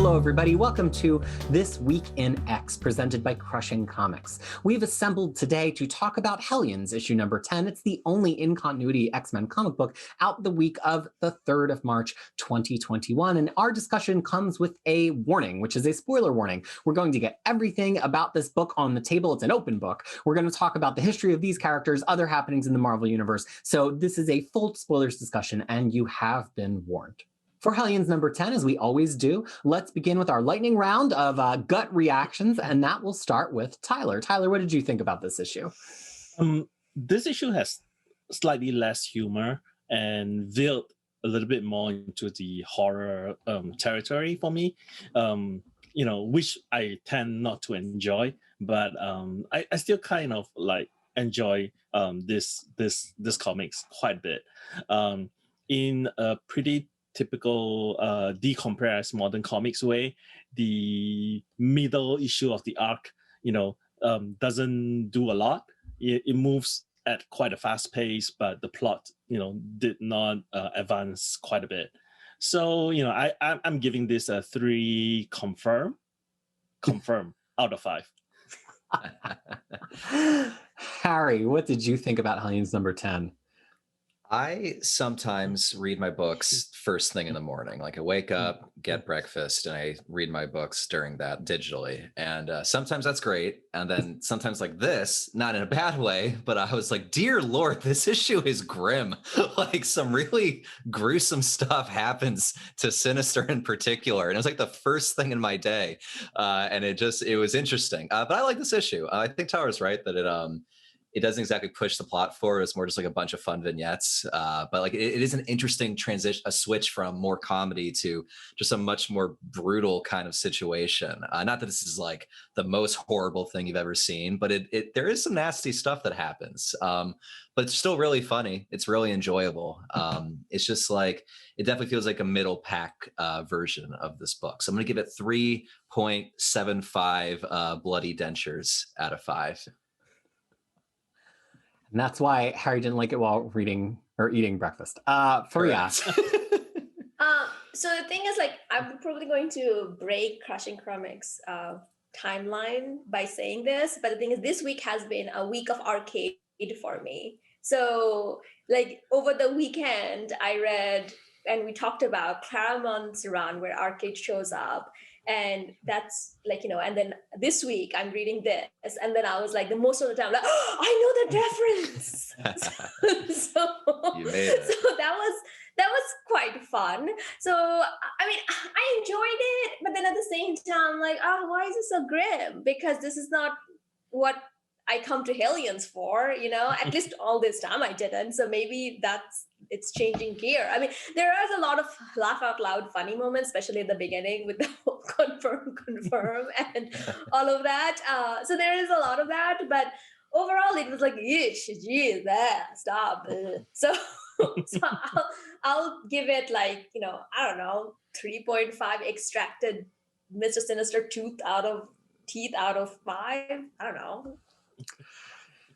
Hello, everybody. Welcome to This Week in X, presented by Crushing Comics. We've assembled today to talk about Hellions, issue number 10. It's the only in-continuity X-Men comic book out the week of the 3rd of March, 2021. And our discussion comes with a warning, which is a spoiler warning. We're going to get everything about this book on the table. It's an open book. We're going to talk about the history of these characters, other happenings in the Marvel Universe. So this is a full spoilers discussion, and you have been warned. For Hellions number 10, as we always do, let's begin with our lightning round of gut reactions, and that will start with Tyler. Tyler, what did you think about this issue? This issue has slightly less humor and veered a little bit more into the horror territory for me, which I tend not to enjoy, but I still kind of like enjoy this comics quite a bit. In a pretty typical decompressed modern comics way, the middle issue of the arc, doesn't do a lot. It moves at quite a fast pace, but the plot, did not advance quite a bit. So, I'm giving this a 3 confirm out of 5. Harry, what did you think about Hellions number 10? I sometimes read my books first thing in the morning. Like I wake up, get breakfast, and I read my books during that digitally. And sometimes that's great. And then sometimes like this, not in a bad way, but I was like, dear Lord, this issue is grim. Like some really gruesome stuff happens to Sinister in particular. And it was like the first thing in my day. And it was interesting. But I like this issue. I think Tyler's right that it doesn't exactly push the plot forward. It's more just like a bunch of fun vignettes. But like it is an interesting transition, a switch from more comedy to just a much more brutal kind of situation. Not that this is like the most horrible thing you've ever seen, but there is some nasty stuff that happens. But it's still really funny. It's really enjoyable. It's just like, it definitely feels like a middle pack version of this book. So I'm gonna give it 3.75 bloody dentures out of 5. And that's why Harry didn't like it while reading or eating breakfast. Fariha. So the thing is, like, I'm probably going to break Crushing Comics timeline by saying this, but the thing is, this week has been a week of arcade for me. So, like, over the weekend, I read and we talked about Claremont's run where arcade shows up. And that's like, and then this week I'm reading this. And then I was like, the most of the time, like, oh, I know the difference. so You made it. So that was quite fun. So, I mean, I enjoyed it. But then at the same time, like, oh, why is it so grim? Because this is not what I come to Hellions for, at least all this time I didn't. So maybe it's changing gear. I mean, there is a lot of laugh out loud funny moments, especially at the beginning with the whole confirm and all of that. So there is a lot of that, but overall it was like, geez, stop. So I'll give it like, I don't know, 3.5 extracted Mr. Sinister teeth out of 5. I don't know.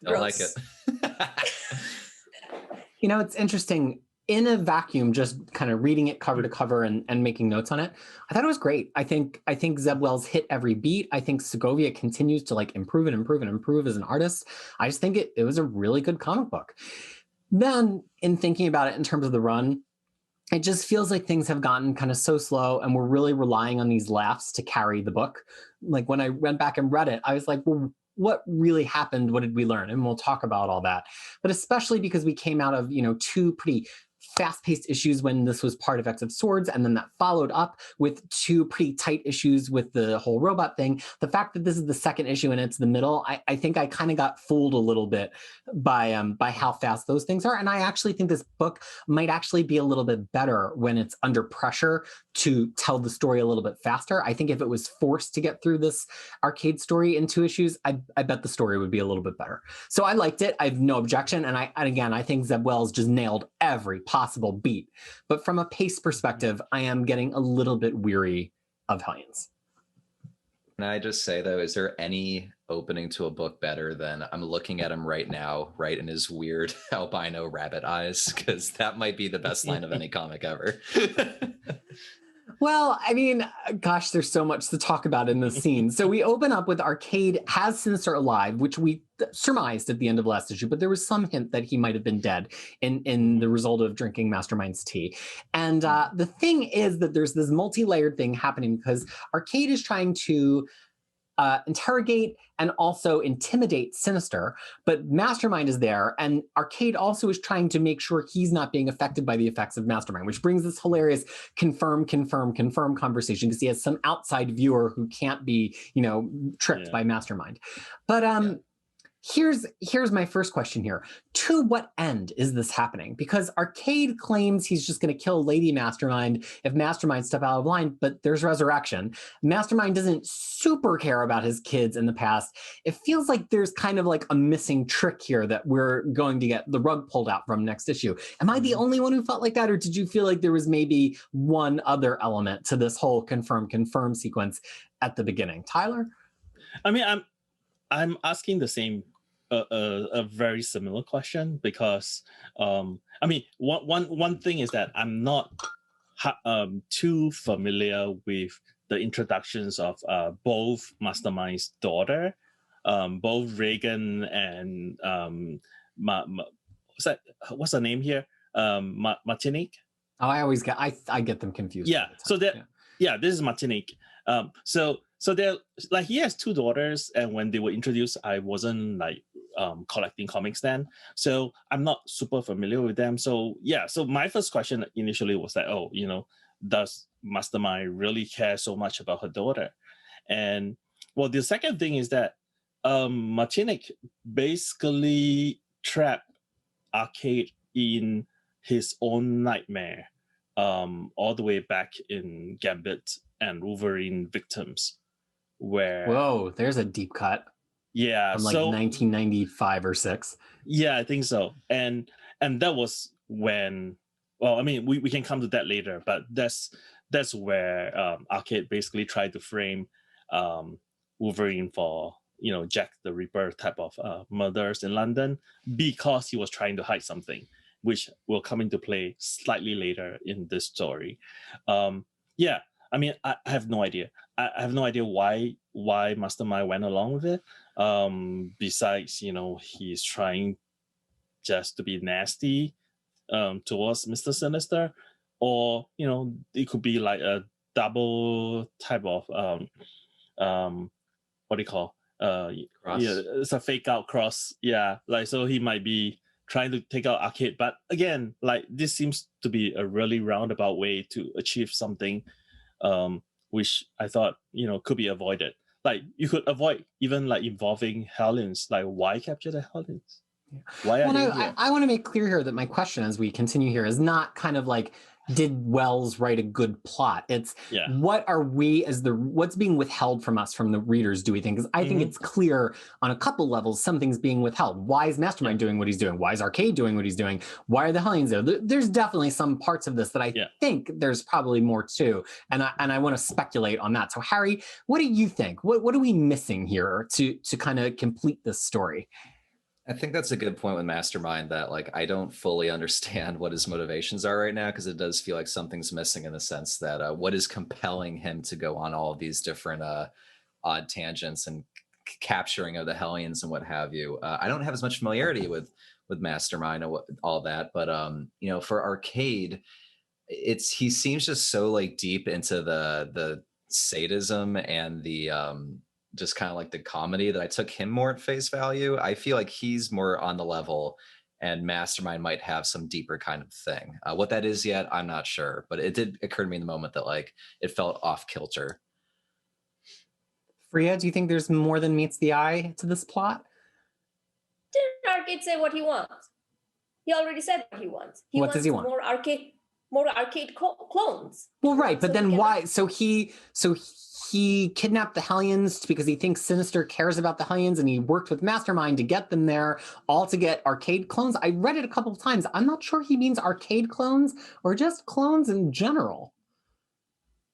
I like it. It's interesting. In a vacuum, just kind of reading it cover to cover and making notes on it, I thought it was great. I think Zeb Wells hit every beat. I think Segovia continues to like improve as an artist. I just think it was a really good comic book. Then in thinking about it in terms of the run, it just feels like things have gotten kind of so slow and we're really relying on these laughs to carry the book. Like when I went back and read it, I was like, well, what really happened? What did we learn? And we'll talk about all that. But especially because we came out of, 2 pretty fast-paced issues when this was part of X of Swords, and then that followed up with 2 pretty tight issues with the whole robot thing. The fact that this is the second issue and it's the middle, I think I kind of got fooled a little bit by how fast those things are. And I actually think this book might actually be a little bit better when it's under pressure to tell the story a little bit faster. I think if it was forced to get through this arcade story in 2 issues, I bet the story would be a little bit better. So I liked it. I have no objection. And I think Zeb Wells just nailed every possible beat. But from a pace perspective, I am getting a little bit weary of Hellions. Can I just say, though, is there any opening to a book better than I'm looking at him right now, right in his weird albino rabbit eyes? Because that might be the best line of any comic ever. Well, I mean, gosh, there's so much to talk about in this scene. So we open up with Arcade has Sinister alive, which we surmised at the end of last issue, but there was some hint that he might have been dead in the result of drinking Mastermind's tea. And the thing is that there's this multi-layered thing happening because Arcade is trying to interrogate and also intimidate Sinister, but Mastermind is there, and Arcade also is trying to make sure he's not being affected by the effects of Mastermind, which brings this hilarious confirm conversation because he has some outside viewer who can't be, tricked by Mastermind. But here's my first question here. To what end is this happening? Because Arcade claims he's just going to kill Lady Mastermind if Mastermind step out of line, but there's resurrection. Mastermind doesn't super care about his kids in the past. It feels like there's kind of like a missing trick here that we're going to get the rug pulled out from next issue. Am I the only one who felt like that, or did you feel like there was maybe one other element to this whole confirm sequence at the beginning? Tyler? I mean, I'm asking the same a very similar question because I mean one thing is that I'm not too familiar with the introductions of both Mastermind's daughter, both Reagan and what's her name here, Martinique. Oh, I get them confused. Yeah, so that this is Martinique. So they're like, he has two daughters, and when they were introduced, I wasn't like collecting comics then, so I'm not super familiar with them. So my first question initially was that, does Mastermind really care so much about her daughter? And well, the second thing is that Martinique basically trapped Arcade in his own nightmare all the way back in Gambit and Wolverine Victims, where whoa, there's a deep cut. Yeah, from like 1995 or 6. Yeah, I think so. And that was when, well, I mean, we can come to that later, but that's where Arcade basically tried to frame Wolverine for, Jack the Ripper type of murders in London, because he was trying to hide something, which will come into play slightly later in this story. I mean, I have no idea. I have no idea why Mastermind went along with it. Besides, he's trying just to be nasty towards Mr. Sinister, or it could be like a double type of what do you call cross. Yeah, it's a fake out cross. Yeah, like, so he might be trying to take out Arcade, but again, like, this seems to be a really roundabout way to achieve something, which I thought could be avoided. Like, you could avoid even like involving Hellions. Like, why capture the Hellions? Yeah. Why are they here? I want to make clear here that my question as we continue here is not kind of like, did Wells write a good plot? It's what are we what's being withheld from us, from the readers, do we think? Because I think it's clear on a couple levels something's being withheld. Why is Mastermind doing what he's doing? Why is Arcade doing what he's doing? Why are the Hellions there? There's definitely some parts of this that I think there's probably more to, and I want to speculate on that. So Harry, what do you think? What are we missing here to kind of complete this story? I think that's a good point with Mastermind, that like I don't fully understand what his motivations are right now, because it does feel like something's missing, in the sense that what is compelling him to go on all of these different odd tangents and capturing of the Hellions and what have you. I don't have as much familiarity with Mastermind and all that, but for Arcade, he seems just so like deep into the sadism and the just kind of like the comedy, that I took him more at face value. I feel like he's more on the level, and Mastermind might have some deeper kind of thing. What that is yet, I'm not sure, but it did occur to me in the moment that like it felt off kilter. Fariha, do you think there's more than meets the eye to this plot? Didn't Arcade say what he wants? He already said what he wants. What does he want? More arcade clones. Well, right, but then why? So he kidnapped the Hellions because he thinks Sinister cares about the Hellions, and he worked with Mastermind to get them there, all to get Arcade clones. I read it a couple of times. I'm not sure he means Arcade clones or just clones in general.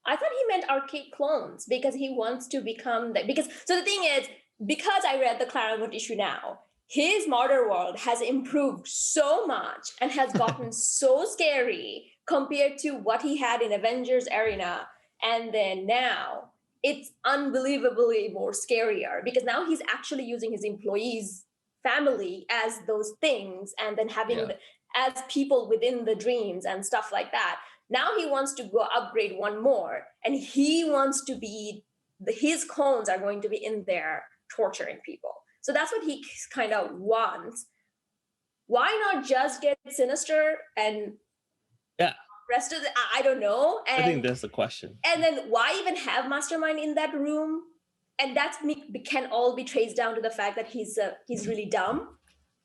I thought he meant Arcade clones because he wants to become so the thing is, because I read the Claremont issue now, his modern world has improved so much and has gotten so scary compared to what he had in Avengers Arena, And then now it's unbelievably more scarier because now he's actually using his employees' family as those things and then having as people within the dreams and stuff like that. Now he wants to go upgrade one more, and he wants to be, his clones are going to be in there torturing people. So that's what he kind of wants. Why not just get Sinister and rest of the, I don't know. And, I think that's the question. And then why even have Mastermind in that room? And that can all be traced down to the fact that he's really dumb.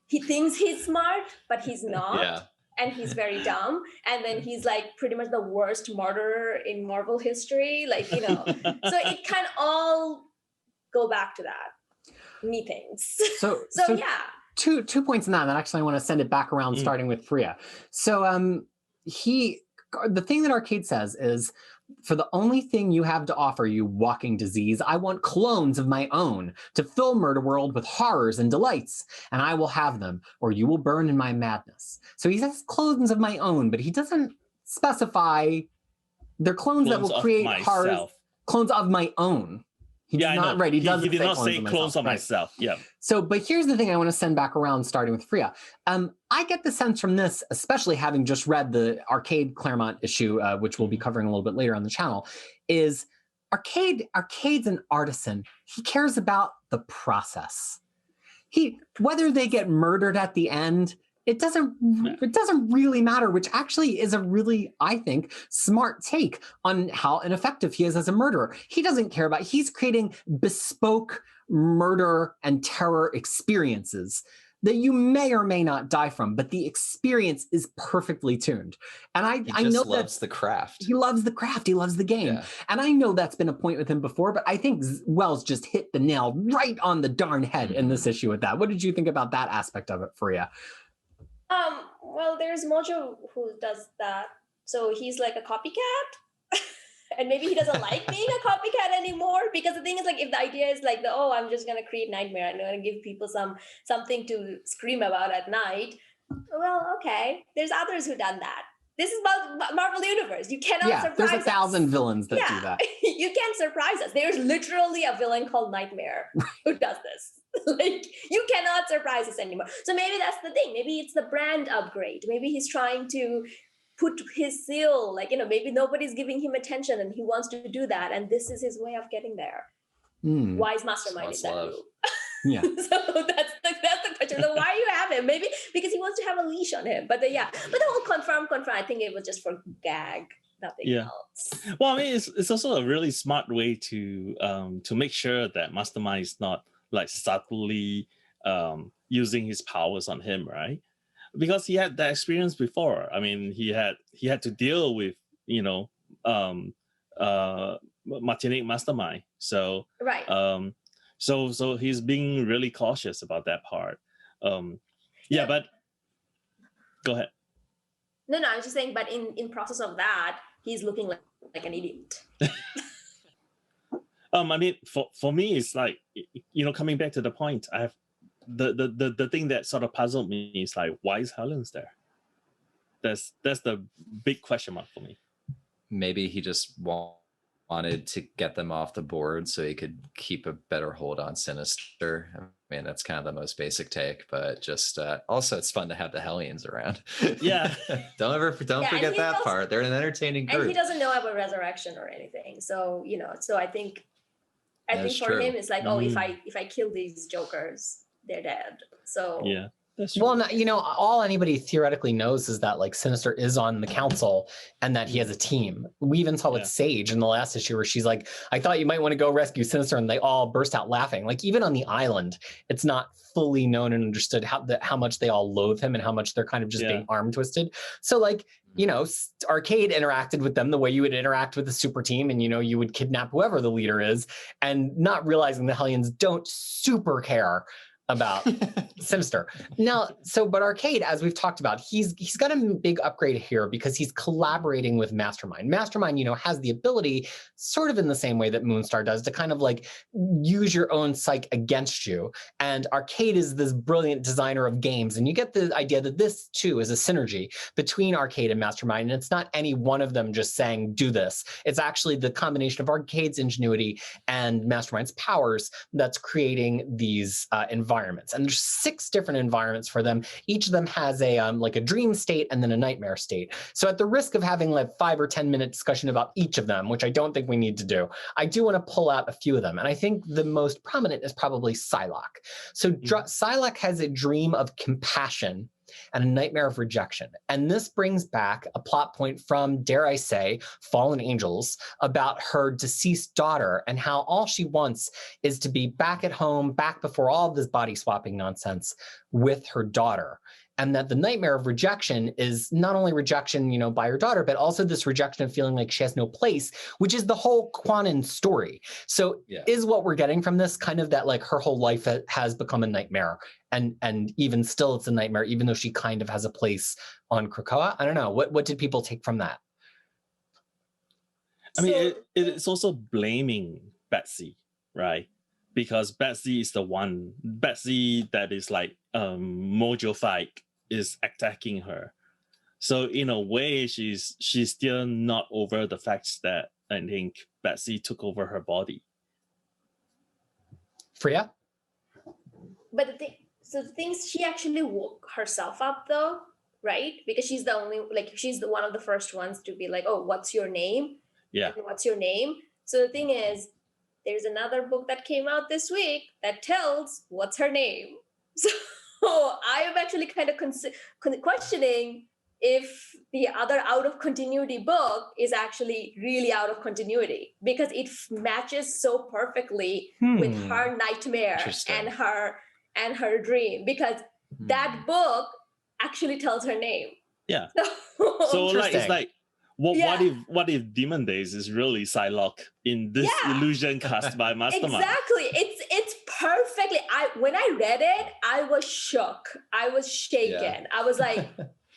He thinks he's smart, but he's not. Yeah. And he's very dumb. And then he's like pretty much the worst murderer in Marvel history. Like, you know, so it can all go back to that. Methinks. So yeah. Two points in that actually I want to send it back around, starting with Fariha. So the thing that Arcade says is, for the only thing you have to offer, you walking disease, I want clones of my own to fill Murder World with horrors and delights, and I will have them, or you will burn in my madness. So he says clones of my own, but he doesn't specify they're clones that will create horrors. Clones of my own. He did not, right? He doesn't. He did not say clones of myself. Yeah. So, but here's the thing I want to send back around, starting with Fariha. I get the sense from this, especially having just read the Arcade Claremont issue, which we'll be covering a little bit later on the channel, is Arcade's an artisan. He cares about the process. Whether they get murdered at the end, it doesn't really matter, which actually is a really, I think, smart take on how ineffective he is as a murderer. He doesn't care about, he's creating bespoke murder and terror experiences that you may or may not die from, but the experience is perfectly tuned. And I know loves the craft. He loves the craft. He loves the game. Yeah. And I know that's been a point with him before, but I think Wells just hit the nail right on the darn head in this issue with that. What did you think about that aspect of it, Fariha? Well, there's Mojo who does that. So he's like a copycat. And maybe he doesn't like being a copycat anymore, because the thing is, like, if the idea is like, I'm just going to create nightmare, I'm going to give people something to scream about at night. Well, okay. There's others who done that. This is about Marvel Universe. You cannot surprise us. There's 1,000 villains that do that. You can't surprise us. There's literally a villain called Nightmare who does this. Like, you cannot surprise us anymore. So maybe that's the thing. Maybe it's the brand upgrade. Maybe he's trying to put his seal, like, maybe nobody's giving him attention and he wants to do that. And this is his way of getting there. Wise Mastermind in that room. Yeah. So that's the question. So why do you have him? Maybe because he wants to have a leash on him. But the whole confirm, I think it was just for gag, nothing else. Well, I mean, it's also a really smart way to make sure that Mastermind is not like subtly using his powers on him, right? Because he had that experience before. I mean, he had to deal with Martinique Mastermind. So right. So he's being really cautious about that part. But go ahead. No, I was just saying, but in process of that, he's looking like an idiot. I mean, for me, it's like, coming back to the point, I have the thing that sort of puzzled me is like, why is Hellions there? That's the big question mark for me. Maybe he just wanted to get them off the board so he could keep a better hold on Sinister. I mean, that's kind of the most basic take, but just also it's fun to have the Hellions around. Yeah. don't forget that part. They're an entertaining group. And he doesn't know about resurrection or anything. So, so I think for him it's like, if I kill these jokers, they're dead. So yeah. Well, all anybody theoretically knows is that, like, Sinister is on the council and that he has a team. We even saw with Sage in the last issue where she's like, I thought you might want to go rescue Sinister, and they all burst out laughing. Like, even on the island, it's not fully known and understood how much they all loathe him and how much they're kind of just being arm twisted. So, like, Arcade interacted with them the way you would interact with the super team, and you would kidnap whoever the leader is, and not realizing the Hellions don't super care about Sinister. Now, but Arcade, as we've talked about, he's got a big upgrade here because he's collaborating with Mastermind. Mastermind, has the ability, sort of in the same way that Moonstar does, to kind of like use your own psyche against you. And Arcade is this brilliant designer of games, and you get the idea that this too is a synergy between Arcade and Mastermind. And it's not any one of them just saying, do this. It's actually the combination of Arcade's ingenuity and Mastermind's powers that's creating these environments. And there's 6 different environments for them. Each of them has a like a dream state and then a nightmare state. So at the risk of having like 5 or 10 minute discussion about each of them, which I don't think we need to do, I do want to pull out a few of them. And I think the most prominent is probably Psylocke. So Psylocke has a dream of compassion and a nightmare of rejection. And this brings back a plot point from, dare I say, Fallen Angels, about her deceased daughter and how all she wants is to be back at home, back before all of this body swapping nonsense with her daughter. And that the nightmare of rejection is not only rejection, by her daughter, but also this rejection of feeling like she has no place, which is the whole Quanon story. So is what we're getting from this kind of that like her whole life has become a nightmare, and even still it's a nightmare, even though she kind of has a place on Krakoa? I don't know. What did people take from that? I mean, it's also blaming Betsy, right? Because Betsy is the one, Betsy that is like Mojo Fight is attacking her. So in a way, she's still not over the fact that I think Betsy took over her body. Freya? But the things, she actually woke herself up though, right? Because she's the only, like, she's the one of the first ones to be like, oh, what's your name? Yeah. What's your name? So the thing is, there's another book that came out this week that tells what's her name. So I am actually kind of questioning if the other out of continuity book is actually really out of continuity, because it matches so perfectly with her nightmare and her dream, because that book actually tells her name. Yeah. So like it's like what if Demon Days is really Psylocke in this illusion cast by Mastermind? Exactly. It's perfectly. When I read it, I was shook. I was shaken. Yeah. I was like,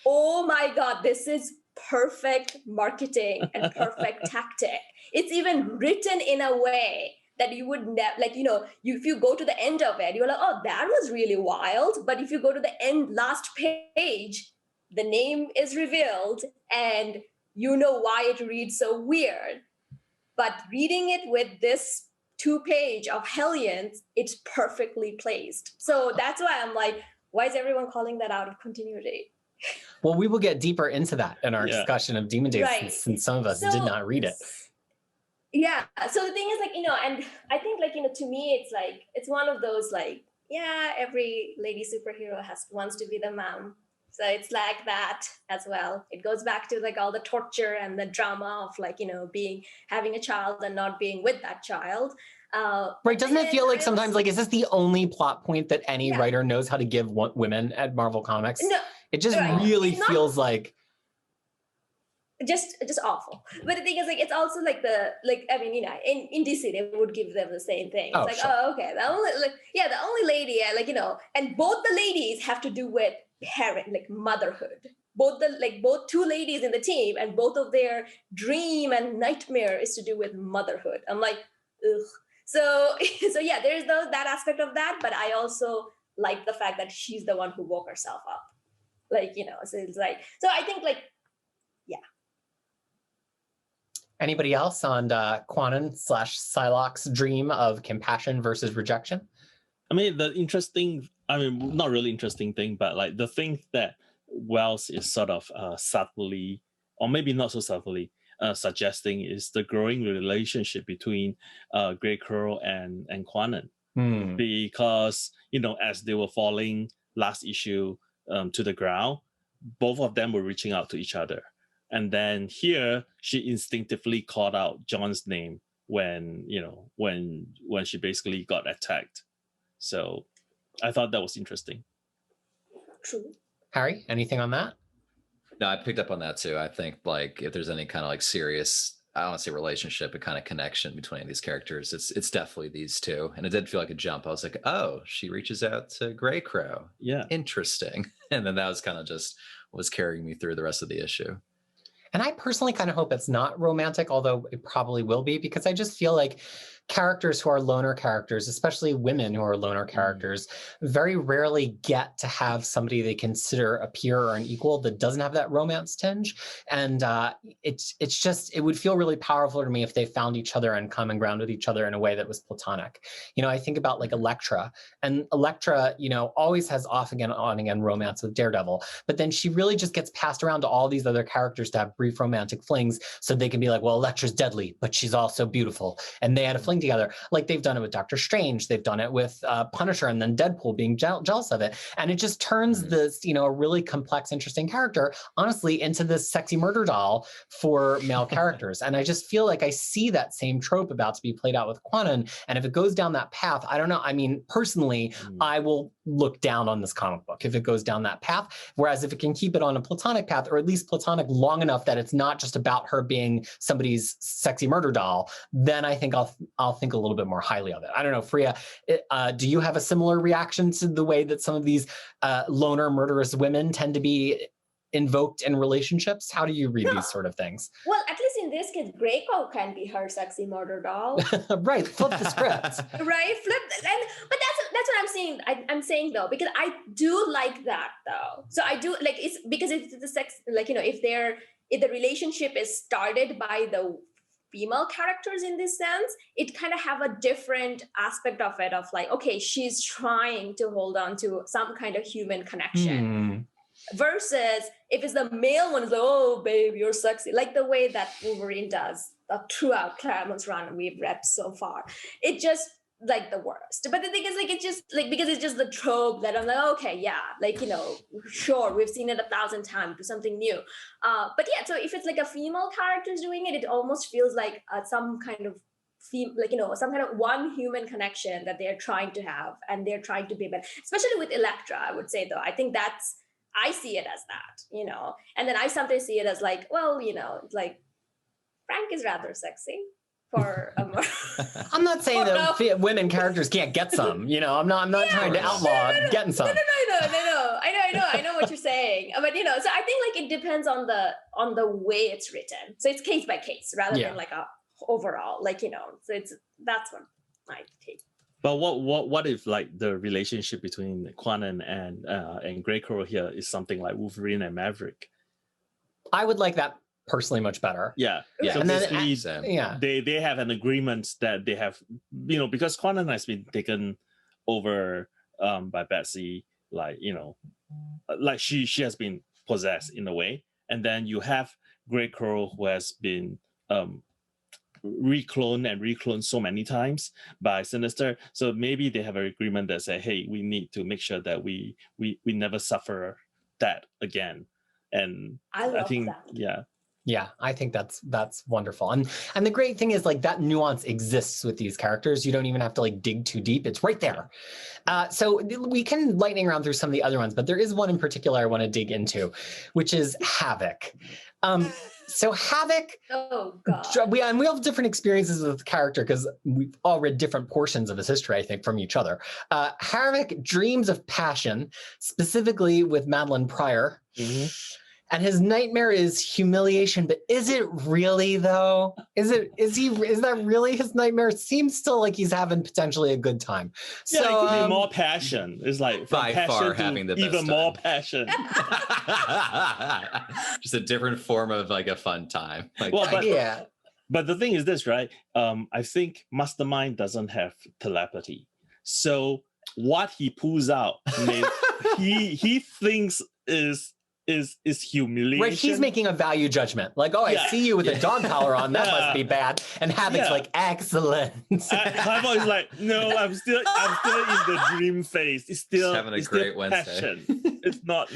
oh my God, this is perfect marketing and perfect tactic. It's even written in a way that you would never, like, if you go to the end of it, you're like, oh, that was really wild. But if you go to the last page, the name is revealed and you know why it reads so weird. But reading it with this 2-page of Hellions, it's perfectly placed. So that's why I'm like, why is everyone calling that out of continuity? Well, we will get deeper into that in our discussion of Demon Days, since some of us did not read it. Yeah. So the thing is, like, and I think, like, to me, it's like, it's one of those, like, every lady superhero wants to be the mom. So it's like that as well. It goes back to like all the torture and the drama of like, having a child and not being with that child. Right. Doesn't it feel like sometimes like, is this the only plot point that any writer knows how to give women at Marvel Comics? No, it just really feels like just awful. But the thing is, like, it's also like in DC they would give them the same thing. It's okay, the only lady, and both the ladies have to do with parent, like motherhood. Both 2 ladies in the team, and both of their dream and nightmare is to do with motherhood. I'm like, ugh. So there's that aspect of that, but I also like the fact that she's the one who woke herself up. So it's like, so I think Anybody else on Quanon / Psylocke's dream of compassion versus rejection? I mean, not really interesting thing, but like the thing that Wells is sort of subtly, or maybe not so subtly, suggesting is the growing relationship between Grey Crow and Quanon. Because, as they were falling last issue to the ground, both of them were reaching out to each other. And then here, she instinctively called out John's name when she basically got attacked. So I thought that was interesting. True. Harry, anything on that? No, I picked up on that too. I think like if there's any kind of like serious I don't want to say relationship, but kind of connection between these characters. It's definitely these two. And it did feel like a jump. I was like, oh, she reaches out to Grey Crow. Yeah. Interesting. And then that was kind of just was carrying me through the rest of the issue. And I personally kind of hope it's not romantic, although it probably will be, because I just feel like characters who are loner characters, especially women who are loner characters, very rarely get to have somebody they consider a peer or an equal that doesn't have that romance tinge. And it's just, it would feel really powerful to me if they found each other and common ground with each other in a way that was platonic. You know, I think about like Elektra, and Elektra, you know, always has off again, on again romance with Daredevil, but then she really just gets passed around to all these other characters to have brief romantic flings so they can be like, well, Elektra's deadly, but she's also beautiful. And they had a fling together. Like they've done it with Doctor Strange, they've done it with Punisher, and then Deadpool being jealous of it. And it just turns this, you know, a really complex, interesting character, honestly, into this sexy murder doll for male characters. And I just feel like I see that same trope about to be played out with Quanon. And if it goes down that path, I don't know. I mean, personally, I will look down on this comic book if it goes down that path. Whereas if it can keep it on a platonic path, or at least platonic long enough that it's not just about her being somebody's sexy murder doll, then I think I'll think a little bit more highly of it. I don't know, Fariha, do you have a similar reaction to the way that some of these loner murderous women tend to be invoked in relationships? How do you read these sort of things? Well, at least in this case, Grey Crow can be her sexy murder doll. Right, flip the script. Right, but that's what I'm saying. I'm saying though, because I do like that though. So I do like, it's because it's the sex, like, you know, if the relationship is started by the female characters in this sense, it kind of have a different aspect of it, of like, okay, she's trying to hold on to some kind of human connection. Versus if it's the male one, is like, oh babe, you're sexy, like the way that Wolverine does throughout Claremont's run we've read so far. It just like the worst. But the thing is, like, it's just like, because it's just the trope that I'm like, okay, yeah, like, you know, sure, we've seen it 1,000 times, do something new. But yeah, so if it's like a female character doing it, it almost feels like some kind of like, you know, some kind of one human connection that they're trying to have, and they're trying to be better, especially with Elektra. I would say though, I think I see it as that, you know, and then I sometimes see it as like, well, you know, like Frank is rather sexy for a I'm not saying that women characters can't get some, you know, I'm not trying to outlaw getting some. No. I know what you're saying, but you know, so I think like it depends on the way it's written. So it's case by case rather than like a overall, like, you know, so that's what I take. But what if like the relationship between Quanon and Grey Crow here is something like Wolverine and Maverick? I would like that personally much better. Yeah. So and then they have an agreement that they have, you know, because Quanon has been taken over by Betsy, like, you know, like she has been possessed in a way, and then you have Grey Crow who has been recloned so many times by Sinister. So maybe they have an agreement that say, hey, we need to make sure that we never suffer that again. And I think that. Yeah, I think that's wonderful. And the great thing is, like, that nuance exists with these characters. You don't even have to like dig too deep. It's right there. So we can lightning around through some of the other ones, but there is one in particular I want to dig into, which is Havoc. So Havoc, oh god, we have different experiences with the character because we've all read different portions of his history, I think, from each other. Havoc dreams of passion, specifically with Madeline Pryor. And his nightmare is humiliation, but is it really though? Is that really his nightmare? It seems still like he's having potentially a good time. Yeah, so, it could be more passion. It's like by far having the best even more passion. Just a different form of like a fun time. Like, but the thing is this, right? I think Mastermind doesn't have telepathy. So what he pulls out, he thinks is humiliation. Right, he's making a value judgment. Like, oh, I see you with a dog collar on. That must be bad. And Havoc's like, excellent. Havoc is like, no, I'm still in the dream phase. It's still having a great Wednesday. It's not.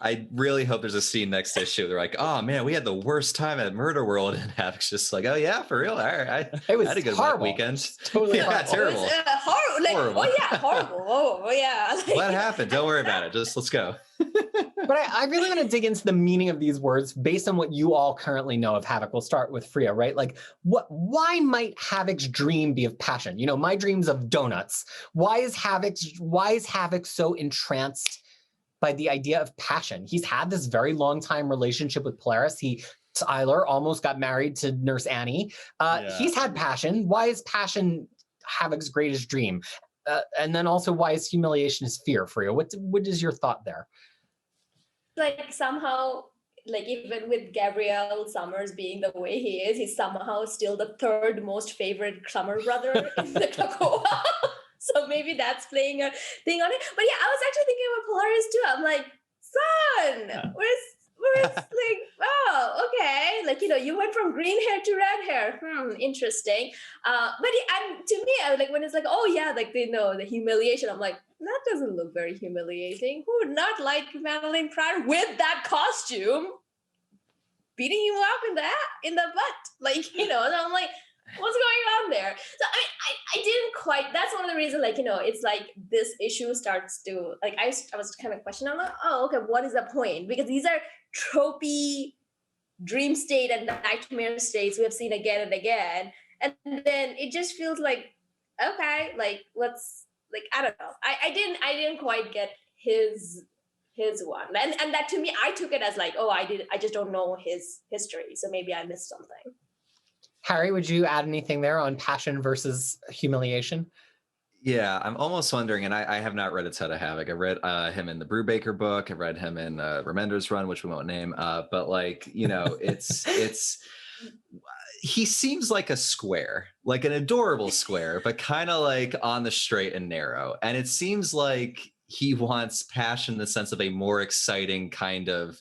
I really hope there's a scene next issue. They're like, oh man, we had the worst time at Murder World, and Havoc's just like, oh yeah, for real. All right, I had a good weekend. Totally terrible. It was, horrible. Like, horrible. Oh yeah, horrible. Oh yeah. What happened? Don't worry about it. Just let's go. But I really want to dig into the meaning of these words based on what you all currently know of Havoc. We'll start with Fariha, right? Like, why might Havoc's dream be of passion? You know, my dream's of donuts. Why is Havoc so entranced by the idea of passion? He's had this very long time relationship with Polaris. Tyler almost got married to Nurse Annie. He's had passion. Why is passion Havoc's greatest dream? And then also, why is humiliation his fear, Fariha? What is your thought there? Like somehow, like even with Gabriel Summers being the way he is, he's somehow still the third most favorite Summer brother in the Krakoa. So maybe that's playing a thing on it. But yeah, I was actually thinking about Polaris too. I'm like, son, where's like, oh, okay. Like, you know, you went from green hair to red hair. Interesting. But to me, I like when it's like, oh yeah, like they know the humiliation. I'm like, that doesn't look very humiliating. Who would not like Madeline Pryor with that costume beating you up in the butt? Like, you know, and I'm like, what's going on there? So I didn't quite, that's one of the reasons, like, you know, it's like this issue starts to, like, I was kind of questioning, I'm like, oh, okay, what is the point? Because these are tropey dream state and nightmare states we have seen again and again. And then it just feels like, okay, like, let's, like, I don't know. I didn't quite get his one. And that to me, I took it as like, oh, I just don't know his history. So maybe I missed something. Harry, would you add anything there on passion versus humiliation? Yeah, I'm almost wondering, and I have not read A Ton of Havoc. I read him in the Brubaker book. I read him in Remender's run, which we won't name. But like, you know, it's he seems like a square, like an adorable square, but kind of like on the straight and narrow. And it seems like he wants passion in the sense of a more exciting kind of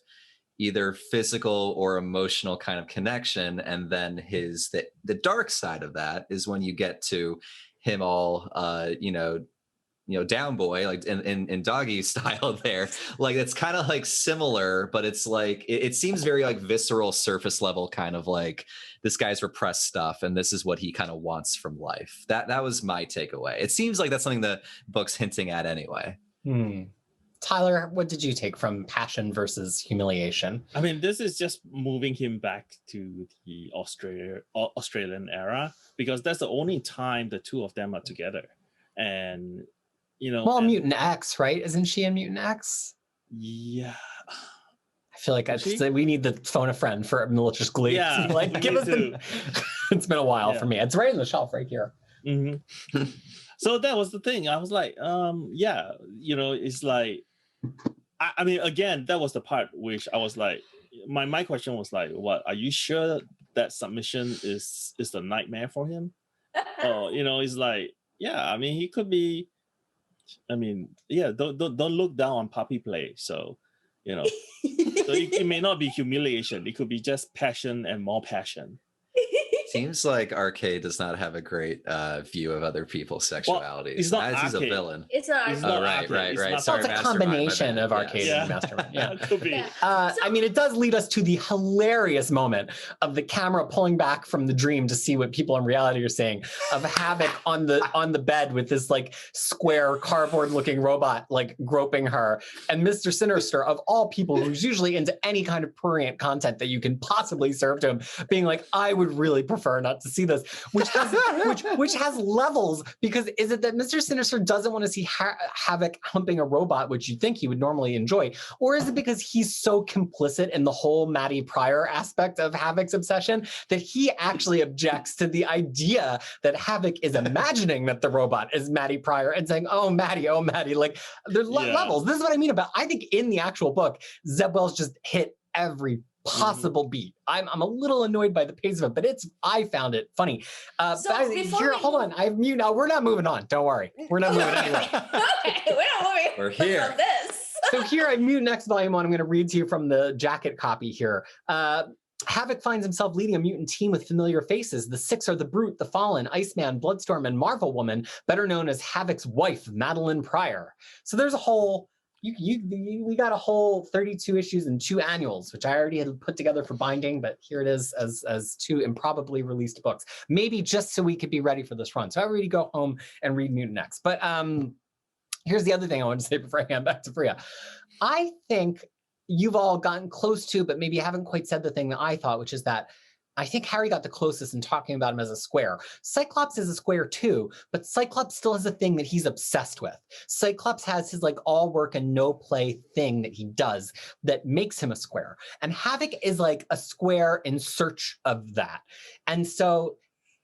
either physical or emotional kind of connection. And then the dark side of that is when you get to him all down boy, like in doggy style there. Like it's kind of like similar, but it's like it seems very like visceral, surface level, kind of like this guy's repressed stuff and this is what he kind of wants from life. That was my takeaway. It seems like that's something the book's hinting at anyway. Tyler, what did you take from passion versus humiliation? I mean, this is just moving him back to the Australian era, because that's the only time the two of them are together. And, you know... Well, Mutant X, right? Isn't she in Mutant X? Yeah. I feel like we need to phone a friend for Malicious Glee. Yeah, like, give us it's been a while for me. It's right on the shelf right here. Mm-hmm. So that was the thing. I was like, yeah, you know, it's like, I mean, again, that was the part which I was like, my question was like, what, are you sure that submission is the nightmare for him? Oh, you know, it's like, yeah, I mean, he could be, I mean, yeah, don't look down on puppy play. So, you know, so it may not be humiliation. It could be just passion and more passion. Seems like Arcade does not have a great view of other people's sexuality. Well, he's not he's a villain. It's not. Oh, right. Sorry, it's a combination of Arcade and Mastermind. Yeah, it could be. Yeah. I mean, it does lead us to the hilarious moment of the camera pulling back from the dream to see what people in reality are saying, of Havoc on the bed with this like square cardboard-looking robot like groping her, and Mr. Sinister, of all people, who's usually into any kind of prurient content that you can possibly serve to him, being like, I would really prefer not to see this, which has levels, because is it that Mr. Sinister doesn't want to see Havoc humping a robot, which you think he would normally enjoy, or is it because he's so complicit in the whole Maddie Pryor aspect of Havoc's obsession that he actually objects to the idea that Havoc is imagining that the robot is Maddie Pryor and saying, oh Maddie, like there's levels. This is what I mean about, I think in the actual book, Zeb Wells just hit every possible beat. I'm a little annoyed by the pace of it, but I found it funny. Hold on, I have mute now. We're not moving on. Don't worry. We're not moving anywhere. Okay, we're not moving. We're here. On this. So here I mute next volume 1. I'm going to read to you from the jacket copy here. Havoc finds himself leading a mutant team with familiar faces. The 6 are the Brute, the Fallen, Iceman, Bloodstorm, and Marvel Woman, better known as Havoc's wife, Madeline Pryor. So there's a whole we got a whole 32 issues and 2 annuals, which I already had put together for binding, but here it is as 2 improbably released books, maybe just so we could be ready for this run. So I already go home and read Mutant X. But here's the other thing I want to say before I hand back to Fariha. I think you've all gotten close to, but maybe haven't quite said the thing that I thought, which is that I think Harry got the closest in talking about him as a square. Cyclops is a square too, but Cyclops still has a thing that he's obsessed with. Cyclops has his like all work and no play thing that he does that makes him a square. And Havoc is like a square in search of that. And so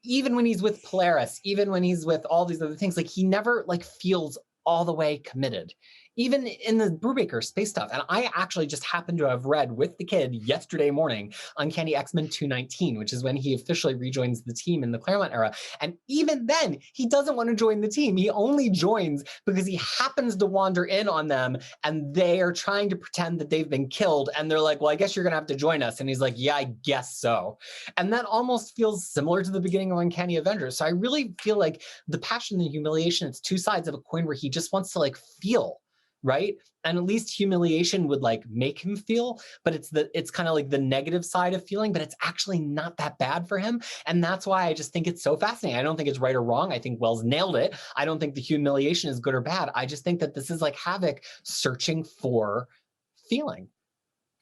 even when he's with Polaris, even when he's with all these other things, like he never like feels all the way committed. Even in the Brubaker space stuff. And I actually just happened to have read with the kid yesterday morning Uncanny X-Men 219, which is when he officially rejoins the team in the Claremont era. And even then, he doesn't want to join the team. He only joins because he happens to wander in on them and they are trying to pretend that they've been killed. And they're like, well, I guess you're going to have to join us. And he's like, yeah, I guess so. And that almost feels similar to the beginning of Uncanny Avengers. So I really feel like the passion and the humiliation, it's two sides of a coin where he just wants to like feel. Right. And at least humiliation would like make him feel, but it's kind of like the negative side of feeling, but it's actually not that bad for him. And that's why I just think it's so fascinating. I don't think it's right or wrong. I think Wells nailed it. I don't think the humiliation is good or bad. I just think that this is like Havoc searching for feeling.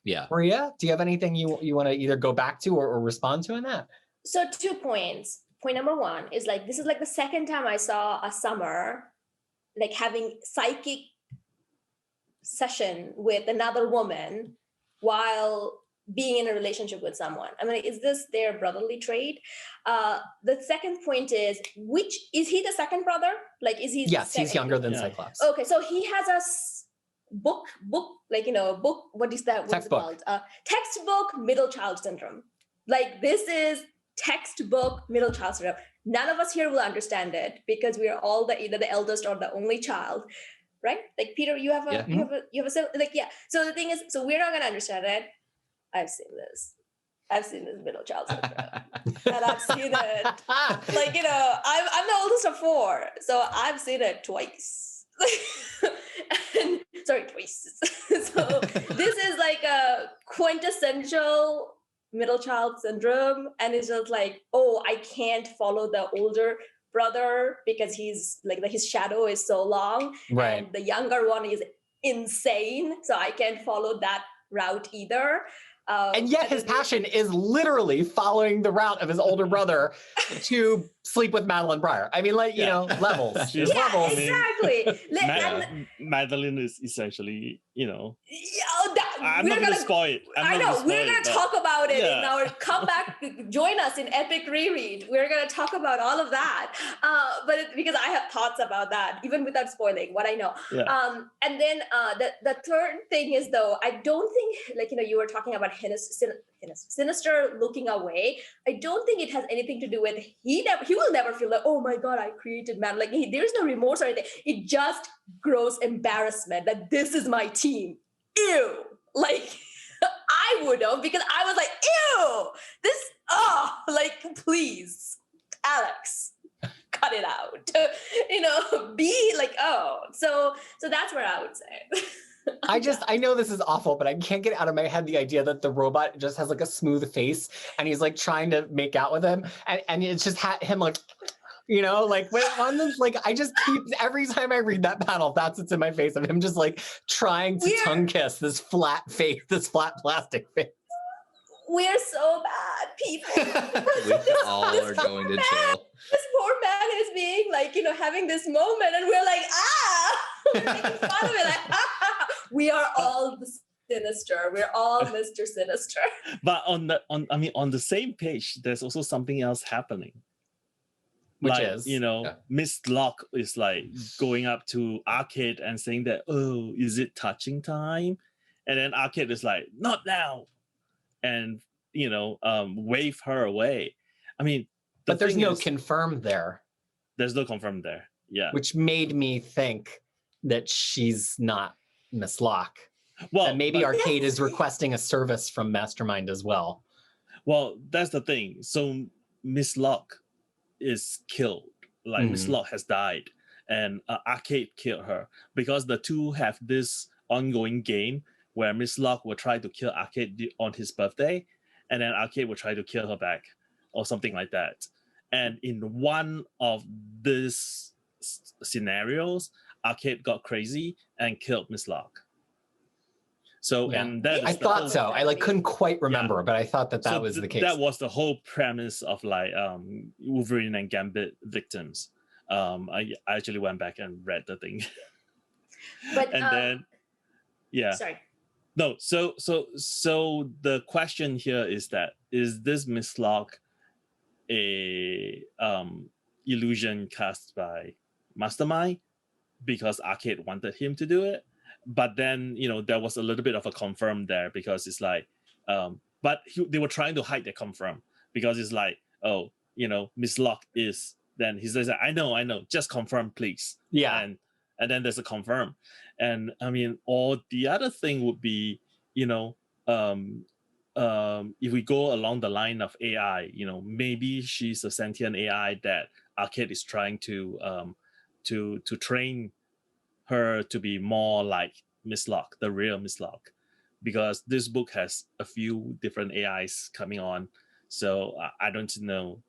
Yeah. Maria, do you have anything you want to either go back to or respond to in that? So 2 points. Point number 1 is like, this is like the second time I saw a Summer like having psychic session with another woman while being in a relationship with someone. I mean, is this their brotherly trait? The second point is he the second brother? Like, is he? Yes, he's younger than Cyclops. Okay, so he has a book, like, book, what is that? What's it called? Textbook middle child syndrome. Like, this is textbook middle child syndrome. None of us here will understand it because we are all either the eldest or the only child. Right? Like, Peter, you have a like, yeah. So the thing is, so we're not going to understand it. I've seen this middle child syndrome. And I've seen it. Like, I'm the oldest of 4. So I've seen it twice. Twice. So this is like a quintessential middle child syndrome. And it's just like, oh, I can't follow the older brother because he's like his shadow is so long, right? And the younger one is insane, so I can't follow that route either. And yet his passion is literally following the route of his older brother to sleep with Madeline Breyer. I mean, like, levels. Levels. Exactly. Madeline is essentially, I'm we're not going to spoil it. We're going to talk about it in our comeback. Join us in Epic Reread. We're going to talk about all of that. Because I have thoughts about that, even without spoiling what I know. Yeah. And then the third thing is, though, I don't think, like, you were talking about Sinister looking away. I don't think it has anything to do with he will never feel like, oh my God, I created man. Like, there's no remorse or anything. It just grows embarrassment that this is my team. Ew. Like, I would have, because I was like, ew, this, please, Alex, cut it out. Be like, oh. So that's where I would say. I know this is awful, but I can't get out of my head the idea that the robot just has like a smooth face and he's like trying to make out with him. And it's just him like, like on this, like, I just keep, every time I read that panel, that's what's in my face of him just like trying to tongue kiss this flat face, this flat plastic face. We're so bad people. We all are going to jail. This poor man is being like, having this moment, and we're like, making fun of it. Like, we are all the Sinister. We're all Mr. Sinister. But on the same page, there's also something else happening. Which like, is, Miss Locke is like going up to Arcade and saying that, oh, is it touching time? And then Arcade is like, not now. And, wave her away. I mean, but there's no confirmed there. There's no confirmed there. Yeah. Which made me think that she's not Miss Locke. Well, and maybe Arcade is requesting a service from Mastermind as well. Well, that's the thing. So Miss Locke is killed. Like, Miss Locke has died, and Arcade killed her because the two have this ongoing game where Miss Locke will try to kill Arcade on his birthday, and then Arcade will try to kill her back, or something like that. And in one of these scenarios, Arcade got crazy and killed Miss Locke. So Yeah. and that I is the thought whole, so. I like couldn't quite remember, but I thought that so was the case. that was the whole premise of like Wolverine and Gambit victims. I actually went back and read the thing. But and then yeah. sorry. No, so the question here is this Miss Locke a illusion cast by Mastermind because Arcade wanted him to do it? But then, there was a little bit of a confirm there because it's like, but they were trying to hide the confirm because it's like, oh, Miss Locke is, then he says, I know, just confirm, please. Yeah. And then there's a confirm. And I mean, or the other thing would be, if we go along the line of AI, maybe she's a sentient AI that Arcade is trying to train her to be more like Miss Locke, the real Miss Locke, because this book has a few different AIs coming on. So I don't know.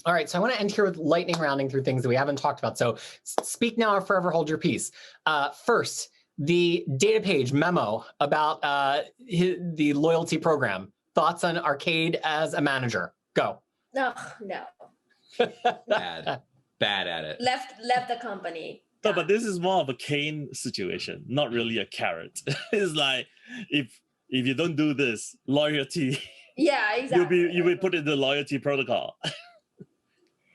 All right, so I want to end here with lightning rounding through things that we haven't talked about. So speak now or forever hold your peace. First, the data page memo about the loyalty program. Thoughts on Arcade as a manager? Go. No. Bad at it. Left the company. No, but this is more of a Kane situation, not really a carrot. It's like if you don't do this, loyalty. Yeah, exactly. You'll be put in the loyalty protocol.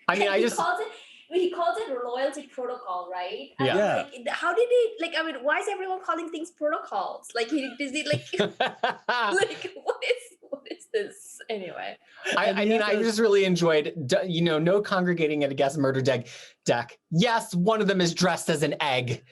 I mean, he calls it loyalty protocol, right? And Yeah. like, how did he why is everyone calling things protocols? Like is he like like what is this anyway? I just really enjoyed, no congregating at a guest murder deck. Yes, one of them is dressed as an egg.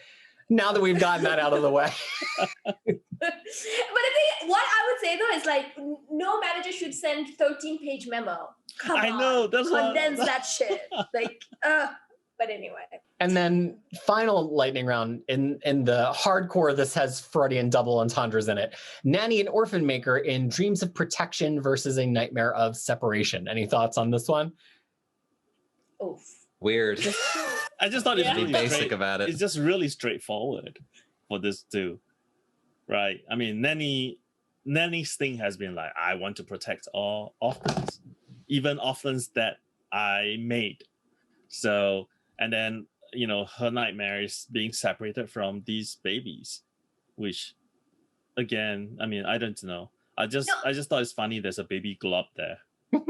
Now that we've gotten that out of the way. But I think what I would say though is like no manager should send 13-page memo. Come on, I know, that's condense that shit. Like, but anyway. And then final lightning round in the hardcore. This has Freudian double entendres in it. Nanny and orphan maker in Dreams of Protection versus a Nightmare of Separation. Any thoughts on this one? Oof. Weird. I just thought it's really Be basic about it. It's just really straightforward for this too, right? I mean, Nanny's thing has been like, I want to protect all orphans, even orphans that I made. So, and then her nightmare is being separated from these babies, which, again, I mean, I don't know. I just thought it's funny. There's a baby glob there. No,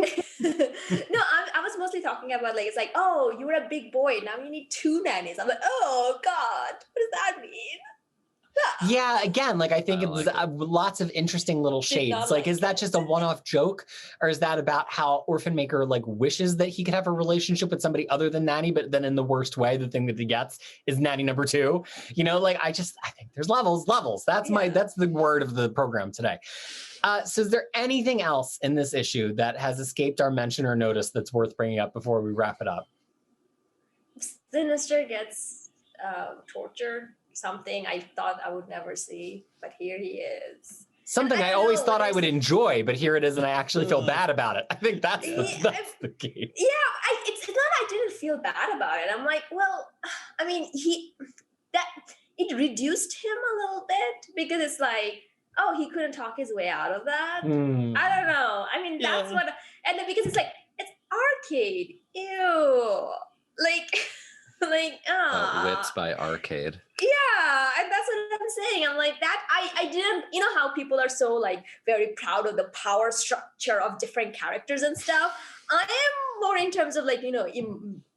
I was mostly talking about like, it's like, oh, you were a big boy, now you need 2 nannies. I'm like, oh God, what does that mean? Yeah, again, like I think it was lots of interesting little shades. Like, is that just a one-off joke, or is that about how Orphan Maker like wishes that he could have a relationship with somebody other than Nanny, but then in the worst way, the thing that he gets is Nanny number 2. Like I think there's levels. That's the word of the program today. So is there anything else in this issue that has escaped our mention or notice that's worth bringing up before we wrap it up? Sinister gets tortured. Something I thought I would never see, but here he is. Something I always thought I would enjoy, but here it is, and I actually feel bad about it. I think that's the key. Yeah, it's not I didn't feel bad about it. I'm like, well, I mean, it reduced him a little bit because it's like, oh, he couldn't talk his way out of that. I don't know. I mean, that's what, and then because it's like, it's Arcade. Ew. Like, Whipped by Arcade. Yeah, and that's what I'm saying. I'm like that. I didn't, how people are so like very proud of the power structure of different characters and stuff. I am more in terms of like,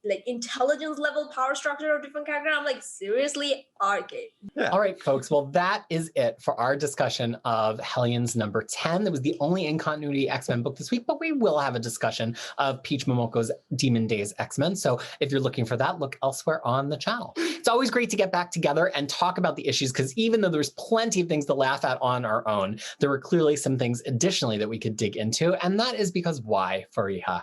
like intelligence level power structure of different characters. I'm like, seriously, Arcade. Yeah. All right, folks. Well, that is it for our discussion of Hellions number 10. That was the only in continuity X-Men book this week, but we will have a discussion of Peach Momoko's Demon Days X-Men. So if you're looking for that, look elsewhere on the channel. It's always great to get back together and talk about the issues, because even though there's plenty of things to laugh at on our own, there were clearly some things additionally that we could dig into. And that is because why, Fariha?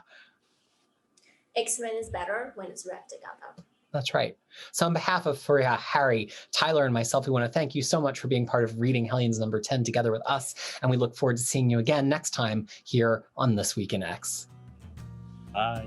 X-Men is better when it's read together. That's right. So on behalf of Fariha, Harry, Tyler, and myself, we want to thank you so much for being part of reading Hellions number 10 together with us. And we look forward to seeing you again next time here on This Week in X. Bye.